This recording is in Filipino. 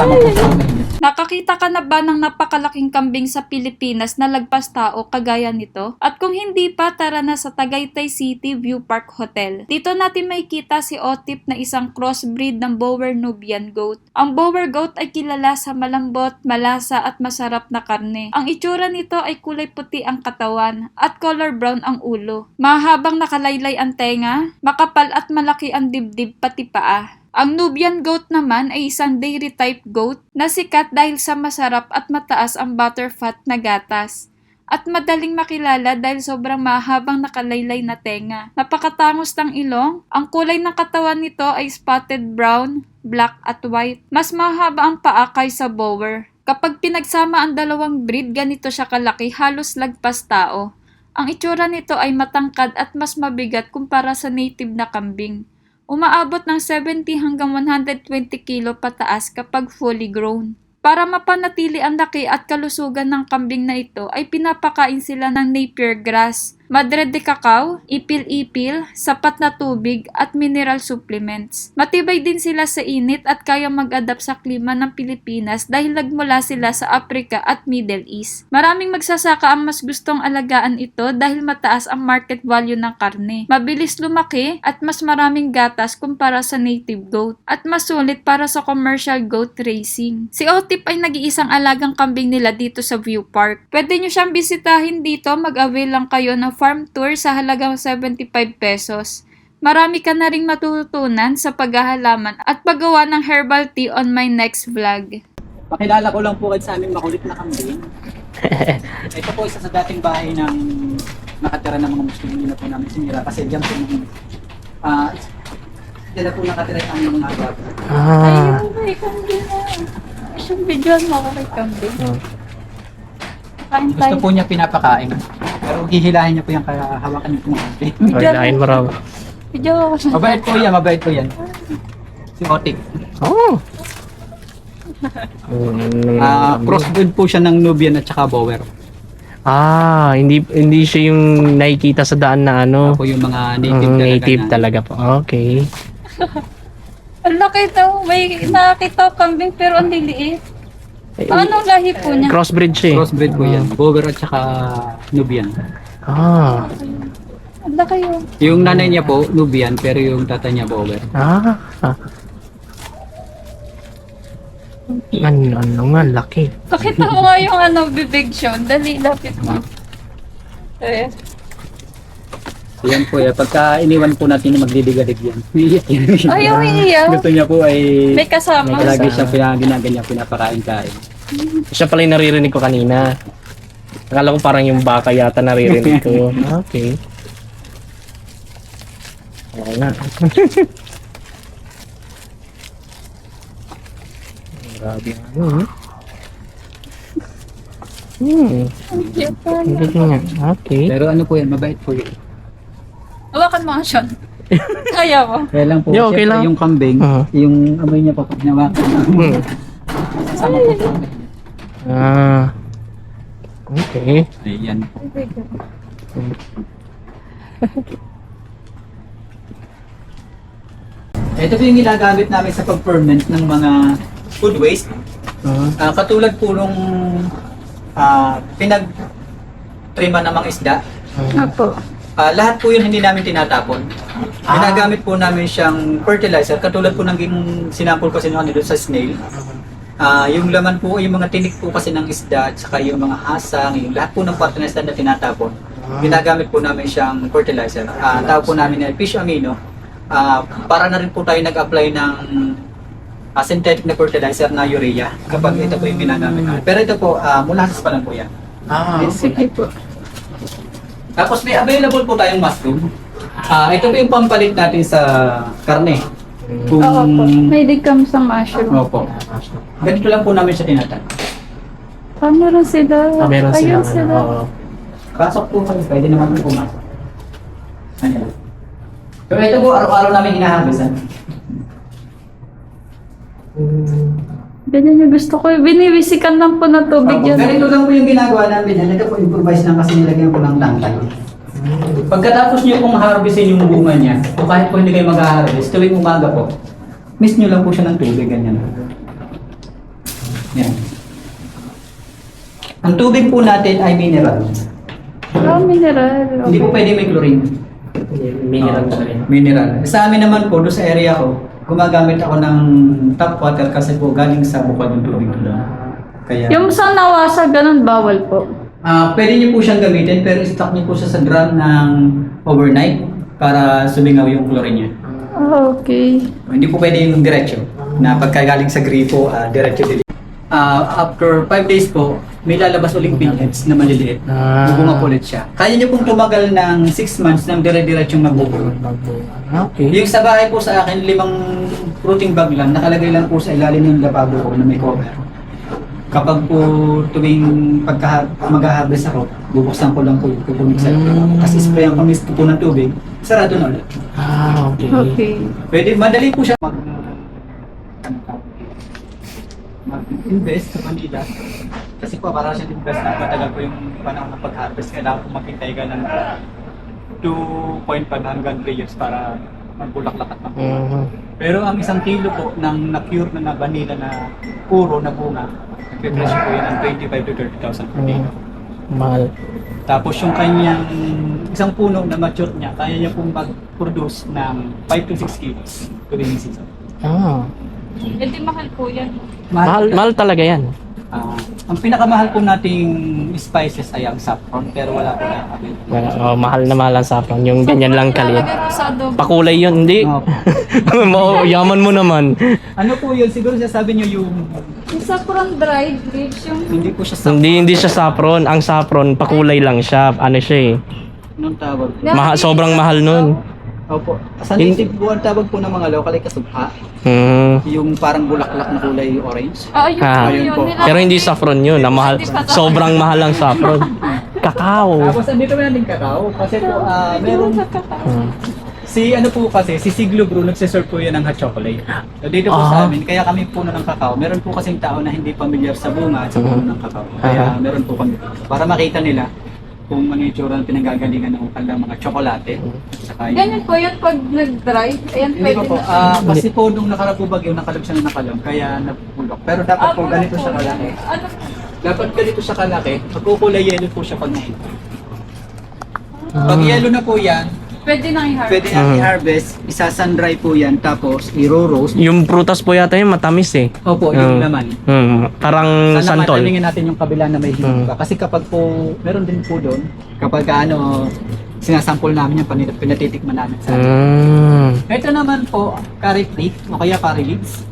Kasama po sa mga. Nakakita ka na ba ng napakalaking kambing sa Pilipinas na lagpas tao kagaya nito? At kung hindi pa, tara na sa Tagaytay City View Park Hotel. Dito natin makikita si Otip na isang crossbreed ng Boer Nubian Goat. Ang Boer Goat ay kilala sa malambot, malasa at masarap na karne. Ang itsura nito ay kulay puti ang katawan at color brown ang ulo. Mahabang nakalaylay ang tenga, makapal at malaki ang dibdib pati paa. Ang Nubian Goat naman ay isang dairy type goat na sikat dahil sa masarap at mataas ang butterfat na gatas. At madaling makilala dahil sobrang mahabang nakalaylay na tenga. Napakatangos ng ilong, ang kulay ng katawan nito ay spotted brown, black at white. Mas mahaba ang paa kaysa Boer. Kapag pinagsama ang dalawang breed, ganito siya kalaki, halos lagpas tao. Ang itsura nito ay matangkad at mas mabigat kumpara sa native na kambing. Umaabot ng 70 hanggang 120 kilo pataas kapag fully grown. Para mapanatili ang laki at kalusugan ng kambing na ito ay pinapakain sila ng Napier grass, madre de cacao, ipil-ipil, sapat na tubig at mineral supplements. Matibay din sila sa init at kaya mag-adapt sa klima ng Pilipinas dahil nagmula sila sa Africa at Middle East. Maraming magsasaka ang mas gustong alagaan ito dahil mataas ang market value ng karne. Mabilis lumaki at mas maraming gatas kumpara sa native goat at mas sulit para sa commercial goat racing. Si Otip ay nag-iisang alagang kambing nila dito sa View Park. Pwede nyo siyang bisitahin dito, mag-avail lang kayo ng farm tour sa halagang 75 pesos. Marami ka na ring matututunan sa paghahalaman at paggawa ng herbal tea on my next vlog. Pakilala ko lang po kayo sa aming makulit na kambing. Ito po isa sa dating bahay ng nakatira ng mga Muslim, hindi na po namin sinira kasi diyan po diyan na po nakatira ang mga Arabo. Ayun, may kambing na. Isang videoan mo ako kay kambing. Kain Gusto tayo. po niya pinapakain. Pero hihilahin niya po yung hawakan niyo po mga kambing. Video Lain marami. Video ako sa... Mabait po yan. Si Otip. Oh. Crossbreed po siya ng Nubian at saka Boer. Hindi siya yung nakikita sa daan na ano. Po yung mga native native na. talaga po. Okay. Ang laki daw. May nakakita kambing pero ang liliit. Anong lahi po niya? Crossbreed siya. Crossbreed po yan. Boer at saka Nubian. Ang laki yun. Yung nanay niya po, Nubian, pero yung tatay niya, Boer. Ano nga, laki. Pakita mo nga yung bibig siya. Dali, lapit mo. Eh. Yan po, pagka iniwan po natin na magliligalig yan. Ay, umiiyak. Gusto niya po ay May kasama. lagi siyang ginaganyan, pinapakain-kain. Siya pala yung naririnig ko kanina. Akala ko parang yung baka yata naririnig ko. Okay. Oo nga. Grabe ano Ang cute pala. Hindi nga. Okay. Pero ano po yan, mabait po yun. Hawakan mo nga siya. Kaya mo. Kaya lang po, Yeah, okay syempre, lang. yung kambing, yung amoy niya po pag nawakan. Kasama po po. Okay. Ayan. Ito po yung ginagamit namin sa pag-ferment ng mga food waste. Katulad po nung pinag-triman ng mga isda. Opo. Lahat po yun hindi namin tinatapon. Ginagamit po namin siyang fertilizer. Katulad po ng sinample kasi nung doon sa snail. Yung laman po, yung mga tinik po kasi ng isda, at saka yung mga hasang, yung lahat po ng parte ng isda na tinatapon. Ginagamit po namin siyang fertilizer. Tawag po namin na fish amino. Para na rin po tayo nag-apply ng synthetic na fertilizer na urea kapag ito po yung ginagamit namin. Pero ito po, molasses pa lang po yan. Sige po. Tapos may available po tayong mushroom. Ito po yung pampalit natin sa karne. Kung... Oo po. May digam sa mushroom. Opo. Ganito lang po namin siya tinatag. Meron sila. Meron Ayun sila. sila. Pasok po kayo, pwede naman po pumasok. Ano? Pero ito po, araw-araw namin hinahabisan. Ganyan yung gusto ko. Binibisikan lang po ng tubig yan. Ganito lang po yung ginagawa namin. Ito po, improvise lang kasi nilagyan po ng tangkay. Pagkatapos nyo pong harvestin yung bunga niya, o kahit po hindi kayo mag-harvest, tuwing umaga po, miss nyo lang po siya ng tubig, ganyan. Ang tubig po natin ay mineral. Mineral. Hindi po pwede may chlorine. Mineral na rin. Mineral. Sa amin naman po, doon sa area ko, gumagamit ako ng tap water kasi po galing sa bukal yung tubig doon. Kaya, Yung sa nawasa, ganun bawal po. pwede niyo po siyang gamitin pero stock niyo po siya sa drum ng overnight para sumingaw yung chlorine niya. Okay. Hindi po pwede yung diretso na pagkagaling sa gripo, diretso dili. After 5 days po, may lalabas uling pinheads na maliliit. Bubunga po ulit siya. Kaya niyo pong tumagal ng 6 months ng dire-diretsong nagbubunga. Okay. Yung sa bahay po sa akin, 5 fruiting bag lang, nakalagay lang po sa ilalim ng lababo ko na may cover. Kapag po tuwing mag-harvest ako, bubuksan ko lang po yung pupunik sa loob. Tapos sprayan ko mismo po ng tubig, sarado na ulit. Okay. Okay. Pwede, madali po siya mag-invest sa Manila. Kasi po, para siya invest na matagal po yung panahon ng pag-harvest. Kailangan po maghintay ka ng 2.5 hanggang 3 years para magbulaklak at magbulaklak. Pero ang isang kilo po ng na-cure na vanilla na puro na bunga, nagpipresyo po yan ng 25 to 30,000 per kilo. Mahal. Tapos yung kanyang isang puno na mature niya, kaya niya pong mag-produce ng 5 to 6 kilos tuwing season. Hindi mahal po yan. Mahal talaga yan. Ang pinakamahal po nating spices ay ang saffron, pero wala po na kami. Mahal na mahal ang saffron. Yung ganyan lang kaliit. Ilalagay ko sa adobo. Pakulay yun, hindi. Yaman mo naman. Ano po yun? Siguro sasabi niyo yung Yung saffron dried grapes, yung... hindi po siya saffron. Hindi siya saffron. Ang saffron, pakulay lang siya. Ano siya eh. Anong tawag? Sobrang mahal nun. Opo. Sa native po, ang tawag po ng mga local ay kasubha. Yung parang bulaklak na kulay orange. Yun po Ayun yun. po. Pero hindi saffron yun. Ang mahal. Sobrang mahal ang saffron. Kakao. Tapos andito meron din kakao. Kasi po, meron si ano po kasi, si Siglo Brew, nagsiserve po yan ng hot chocolate. So dito po sa amin, kaya kami puno ng kakao. Meron po kasing tao na hindi familiar sa bunga at sa puno ng kakao. Kaya meron po kami. Para makita nila kung ano yung tsura ng pinanggagalingan ng kanilang mga tsokolate. Saka yung... Ganyan po yun pag nag-dry. Ayan, Hindi pwede pa po. na. Kasi po nung nakarang bagyo, nakalog siya na nakalog. Kaya napulok. Pero dapat po ganito siya kalaki. Ano? Dapat ganito siya kalaki. Magkukulay yellow po siya pag nakita. Pag yellow na po yan, Pwede nang i-harvest. pwede na i-harvest. Isa-sun-dry po yan. Tapos i-roast. Yung prutas po yata yun, matamis eh. Opo, yung laman. Parang Sana santol. matalingin natin yung kabila na may hinog pa. Kasi kapag po, meron din po doon, kapag sinasample namin yung pinatitikman namin sa atin. Ito naman po, curry flake o kaya curry leaves.